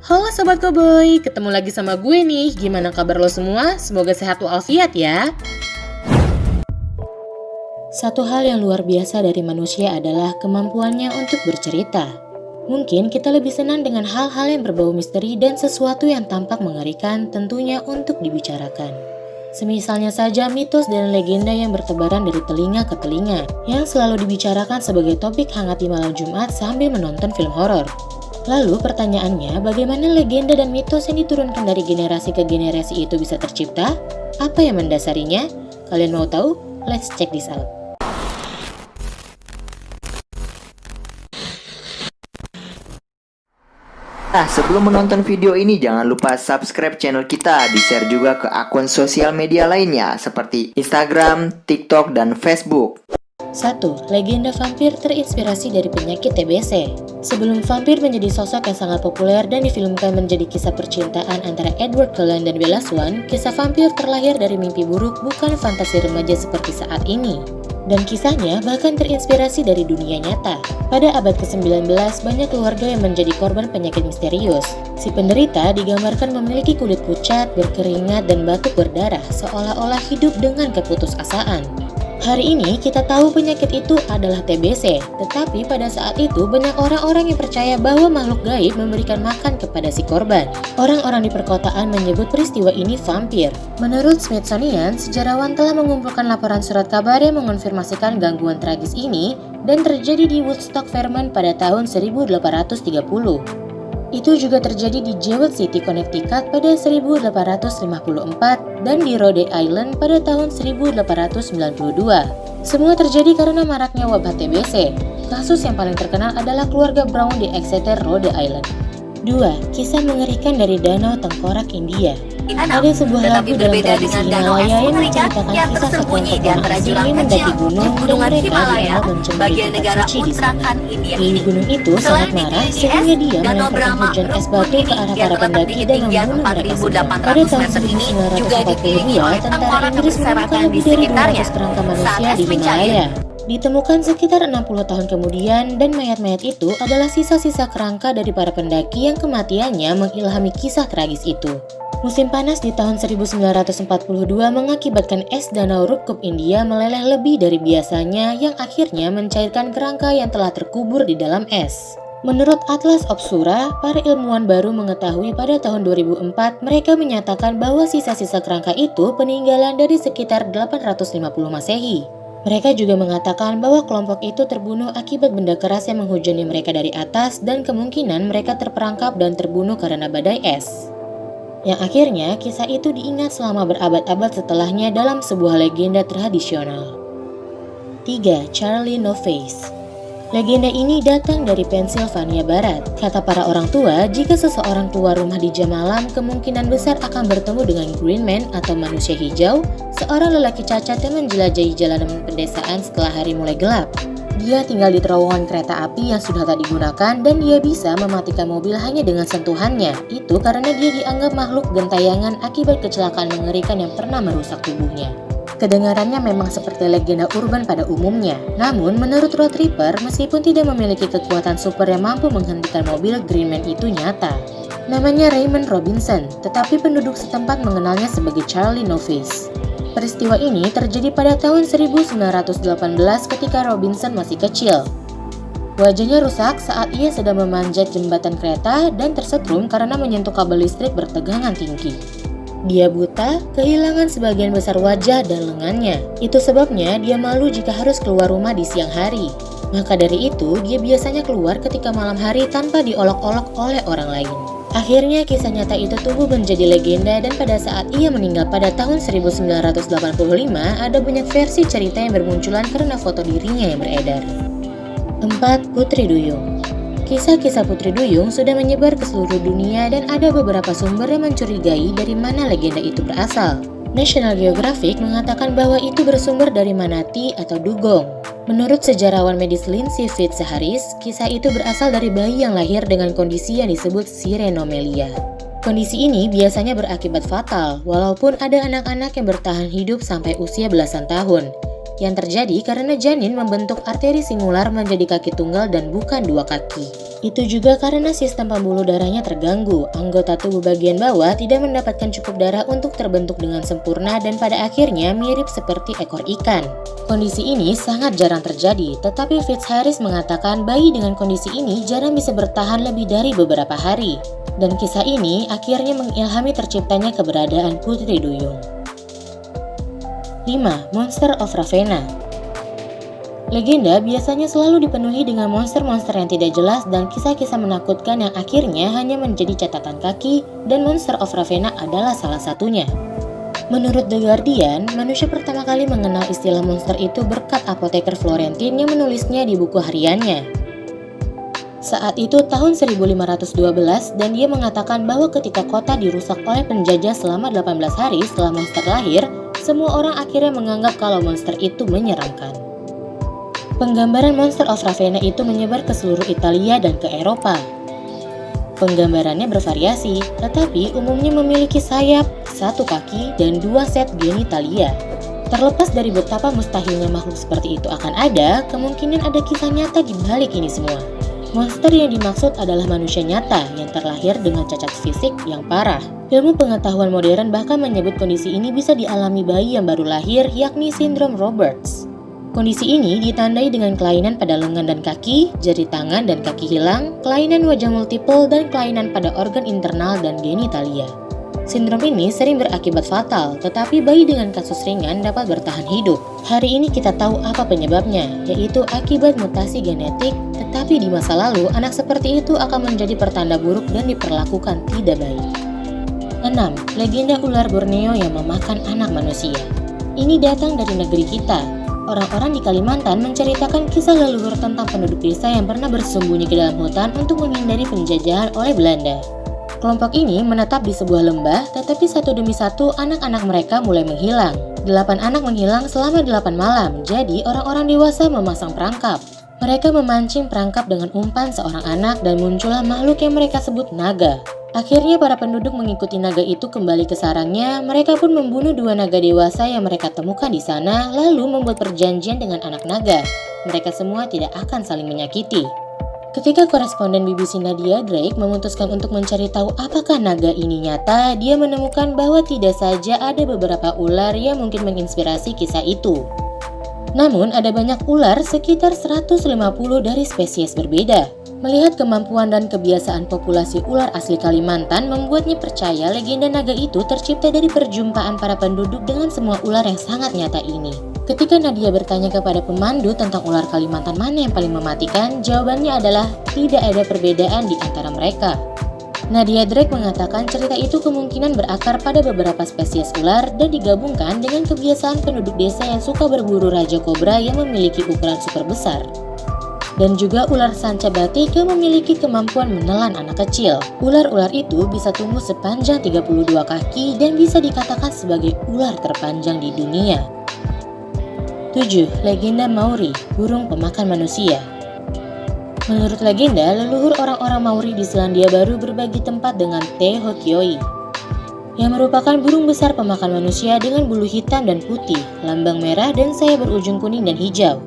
Halo Sobat Koboi, ketemu lagi sama gue nih. Gimana kabar lo semua? Semoga sehat walafiat ya. Satu hal yang luar biasa dari manusia adalah kemampuannya untuk bercerita. Mungkin kita lebih senang dengan hal-hal yang berbau misteri dan sesuatu yang tampak mengerikan tentunya untuk dibicarakan. Semisalnya saja mitos dan legenda yang bertebaran dari telinga ke telinga, yang selalu dibicarakan sebagai topik hangat di malam Jumat sambil menonton film horor. Lalu pertanyaannya, bagaimana legenda dan mitos yang diturunkan dari generasi ke generasi itu bisa tercipta? Apa yang mendasarinya? Kalian mau tahu? Let's check this out. Nah, sebelum menonton video ini jangan lupa subscribe channel kita, di-share juga ke akun sosial media lainnya seperti Instagram, TikTok, dan Facebook. 1. Legenda vampir terinspirasi dari penyakit TBC. Sebelum vampir menjadi sosok yang sangat populer dan difilmkan menjadi kisah percintaan antara Edward Cullen dan Bella Swan, kisah vampir terlahir dari mimpi buruk, bukan fantasi remaja seperti saat ini. Dan kisahnya bahkan terinspirasi dari dunia nyata. Pada abad ke-19, banyak keluarga yang menjadi korban penyakit misterius. Si penderita digambarkan memiliki kulit pucat, berkeringat, dan batuk berdarah, seolah-olah hidup dengan keputusasaan. Hari ini kita tahu penyakit itu adalah TBC, tetapi pada saat itu banyak orang-orang yang percaya bahwa makhluk gaib memberikan makan kepada si korban. Orang-orang di perkotaan menyebut peristiwa ini vampir. Menurut Smithsonian, sejarawan telah mengumpulkan laporan surat kabar yang mengonfirmasikan gangguan tragis ini dan terjadi di Woodstock, Vermont pada tahun 1830. Itu juga terjadi di Jewett City, Connecticut pada 1854 dan di Rhode Island pada tahun 1892. Semua terjadi karena maraknya wabah TBC. Kasus yang paling terkenal adalah keluarga Brown di Exeter, Rhode Island. 2. Kisah mengerikan dari Danau Tengkorak, India. Ada sebuah lagu dalam tradisi Himalaya yang menceritakan kisah sekelompok orang asing yang mendaki gunung dan mereka dianggap mencemari tempat suci di sana. Penghuni gunung itu sangat marah sehingga dia melemparkan hujan es batu ke arah para pendaki dan membunuh mereka semua. Pada tahun 1942, tentara Inggris menemukan lebih dari 200 kerangka manusia di Himalaya. Ditemukan sekitar 60 tahun kemudian dan mayat-mayat itu adalah sisa-sisa kerangka dari para pendaki yang kematiannya mengilhami kisah tragis itu. Musim panas di tahun 1942 mengakibatkan es danau Rupkup India meleleh lebih dari biasanya yang akhirnya mencairkan kerangka yang telah terkubur di dalam es. Menurut Atlas Obscura, para ilmuwan baru mengetahui pada tahun 2004 mereka menyatakan bahwa sisa-sisa kerangka itu peninggalan dari sekitar 850 Masehi. Mereka juga mengatakan bahwa kelompok itu terbunuh akibat benda keras yang menghujani mereka dari atas dan kemungkinan mereka terperangkap dan terbunuh karena badai es. Yang akhirnya kisah itu diingat selama berabad-abad setelahnya dalam sebuah legenda tradisional. 3. Charlie No Face. Legenda ini datang dari Pennsylvania Barat. Kata para orang tua, jika seseorang keluar rumah di jam malam, kemungkinan besar akan bertemu dengan Green Man atau manusia hijau, seorang lelaki cacat yang menjelajahi jalanan pedesaan setelah hari mulai gelap. Dia tinggal di terowongan kereta api yang sudah tak digunakan dan dia bisa mematikan mobil hanya dengan sentuhannya. Itu karena dia dianggap makhluk gentayangan akibat kecelakaan mengerikan yang pernah merusak tubuhnya. Kedengarannya memang seperti legenda urban pada umumnya. Namun, menurut Road Tripper, meskipun tidak memiliki kekuatan super yang mampu menghentikan mobil, Green Man itu nyata. Namanya Raymond Robinson, tetapi penduduk setempat mengenalnya sebagai Charlie No Face. Peristiwa ini terjadi pada tahun 1918 ketika Robinson masih kecil. Wajahnya rusak saat ia sedang memanjat jembatan kereta dan tersetrum karena menyentuh kabel listrik bertegangan tinggi. Dia buta, kehilangan sebagian besar wajah dan lengannya. Itu sebabnya dia malu jika harus keluar rumah di siang hari. Maka dari itu, dia biasanya keluar ketika malam hari tanpa diolok-olok oleh orang lain. Akhirnya kisah nyata itu tumbuh menjadi legenda dan pada saat ia meninggal pada tahun 1985, ada banyak versi cerita yang bermunculan karena foto dirinya yang beredar. 4. Putri Duyung. Kisah-kisah Putri Duyung sudah menyebar ke seluruh dunia dan ada beberapa sumber yang mencurigai dari mana legenda itu berasal. National Geographic mengatakan bahwa itu bersumber dari manati atau dugong. Menurut sejarawan medis Lindsay Fitzharris, kisah itu berasal dari bayi yang lahir dengan kondisi yang disebut sirenomelia. Kondisi ini biasanya berakibat fatal, walaupun ada anak-anak yang bertahan hidup sampai usia belasan tahun. Yang terjadi karena janin membentuk arteri singular menjadi kaki tunggal dan bukan dua kaki. Itu juga karena sistem pembuluh darahnya terganggu, anggota tubuh bagian bawah tidak mendapatkan cukup darah untuk terbentuk dengan sempurna dan pada akhirnya mirip seperti ekor ikan. Kondisi ini sangat jarang terjadi, tetapi Fitzharris mengatakan bayi dengan kondisi ini jarang bisa bertahan lebih dari beberapa hari. Dan kisah ini akhirnya mengilhami terciptanya keberadaan Putri Duyung. 5. Monster of Ravenna. Legenda biasanya selalu dipenuhi dengan monster-monster yang tidak jelas dan kisah-kisah menakutkan yang akhirnya hanya menjadi catatan kaki, dan Monster of Ravenna adalah salah satunya. Menurut The Guardian, manusia pertama kali mengenal istilah monster itu berkat apoteker Florentin yang menulisnya di buku hariannya. Saat itu tahun 1512 dan dia mengatakan bahwa ketika kota dirusak oleh penjajah selama 18 hari setelah monster lahir, semua orang akhirnya menganggap kalau monster itu menyeramkan. Penggambaran Monster of Ravenna itu menyebar ke seluruh Italia dan ke Eropa. Penggambarannya bervariasi, tetapi umumnya memiliki sayap, satu kaki, dan 2 set genitalia. Terlepas dari betapa mustahilnya makhluk seperti itu akan ada, kemungkinan ada kisah nyata di balik ini semua. Monster yang dimaksud adalah manusia nyata yang terlahir dengan cacat fisik yang parah. Ilmu pengetahuan modern bahkan menyebut kondisi ini bisa dialami bayi yang baru lahir, yakni sindrom Roberts. Kondisi ini ditandai dengan kelainan pada lengan dan kaki, jari tangan dan kaki hilang, kelainan wajah multiple, dan kelainan pada organ internal dan genitalia. Sindrom ini sering berakibat fatal, tetapi bayi dengan kasus ringan dapat bertahan hidup. Hari ini kita tahu apa penyebabnya, yaitu akibat mutasi genetik, tetapi di masa lalu anak seperti itu akan menjadi pertanda buruk dan diperlakukan tidak baik. 6. Legenda ular Borneo yang memakan anak manusia. Ini datang dari negeri kita. Orang-orang di Kalimantan menceritakan kisah leluhur tentang penduduk desa yang pernah bersembunyi ke dalam hutan untuk menghindari penjajahan oleh Belanda. Kelompok ini menetap di sebuah lembah, tetapi satu demi satu anak-anak mereka mulai menghilang. 8 anak menghilang selama 8 malam, jadi orang-orang dewasa memasang perangkap. Mereka memancing perangkap dengan umpan seorang anak dan muncullah makhluk yang mereka sebut naga. Akhirnya para penduduk mengikuti naga itu kembali ke sarangnya. Mereka pun membunuh 2 naga dewasa yang mereka temukan di sana, lalu membuat perjanjian dengan anak naga. Mereka semua tidak akan saling menyakiti. Ketika koresponden BBC Nadia Drake memutuskan untuk mencari tahu apakah naga ini nyata, dia menemukan bahwa tidak saja ada beberapa ular yang mungkin menginspirasi kisah itu. Namun ada banyak ular, sekitar 150 dari spesies berbeda. Melihat kemampuan dan kebiasaan populasi ular asli Kalimantan membuatnya percaya legenda naga itu tercipta dari perjumpaan para penduduk dengan semua ular yang sangat nyata ini. Ketika Nadia bertanya kepada pemandu tentang ular Kalimantan mana yang paling mematikan, jawabannya adalah tidak ada perbedaan di antara mereka. Nadia Drake mengatakan cerita itu kemungkinan berakar pada beberapa spesies ular dan digabungkan dengan kebiasaan penduduk desa yang suka berburu raja kobra yang memiliki ukuran super besar. Dan juga ular sanca batik yang memiliki kemampuan menelan anak kecil. Ular-ular itu bisa tumbuh sepanjang 32 kaki dan bisa dikatakan sebagai ular terpanjang di dunia. 7. Legenda Maori, burung pemakan manusia. Menurut legenda, leluhur orang-orang Maori di Selandia Baru berbagi tempat dengan Te Hokioi, yang merupakan burung besar pemakan manusia dengan bulu hitam dan putih, lambang merah dan sayap berujung kuning dan hijau.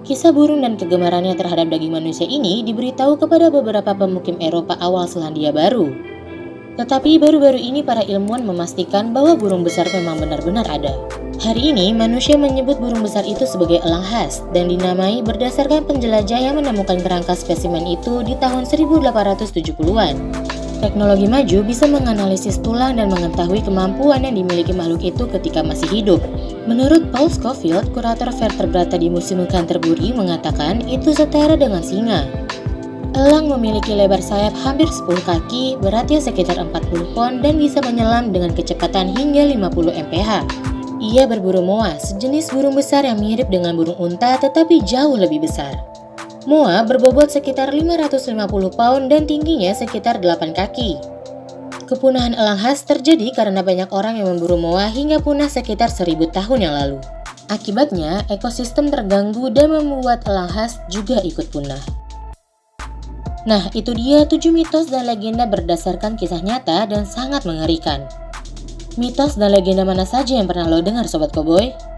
Kisah burung dan kegemarannya terhadap daging manusia ini diberitahu kepada beberapa pemukim Eropa awal Selandia Baru. Tetapi baru-baru ini para ilmuwan memastikan bahwa burung besar memang benar-benar ada. Hari ini manusia menyebut burung besar itu sebagai elang khas dan dinamai berdasarkan penjelajah yang menemukan kerangka spesimen itu di tahun 1870-an. Teknologi maju bisa menganalisis tulang dan mengetahui kemampuan yang dimiliki makhluk itu ketika masih hidup. Menurut Paul Scofield, kurator vertebrata di Museum Canterbury mengatakan itu setara dengan singa. Elang memiliki lebar sayap hampir 10 kaki, beratnya sekitar 40 pon dan bisa menyelam dengan kecepatan hingga 50 mph. Ia berburu moa, sejenis burung besar yang mirip dengan burung unta tetapi jauh lebih besar. Moa berbobot sekitar 550 pound dan tingginya sekitar 8 kaki. Kepunahan elang khas terjadi karena banyak orang yang memburu moa hingga punah sekitar 1000 tahun yang lalu. Akibatnya, ekosistem terganggu dan membuat elang khas juga ikut punah. Nah, itu dia 7 mitos dan legenda berdasarkan kisah nyata dan sangat mengerikan. Mitos dan legenda mana saja yang pernah lo dengar Sobat Koboi?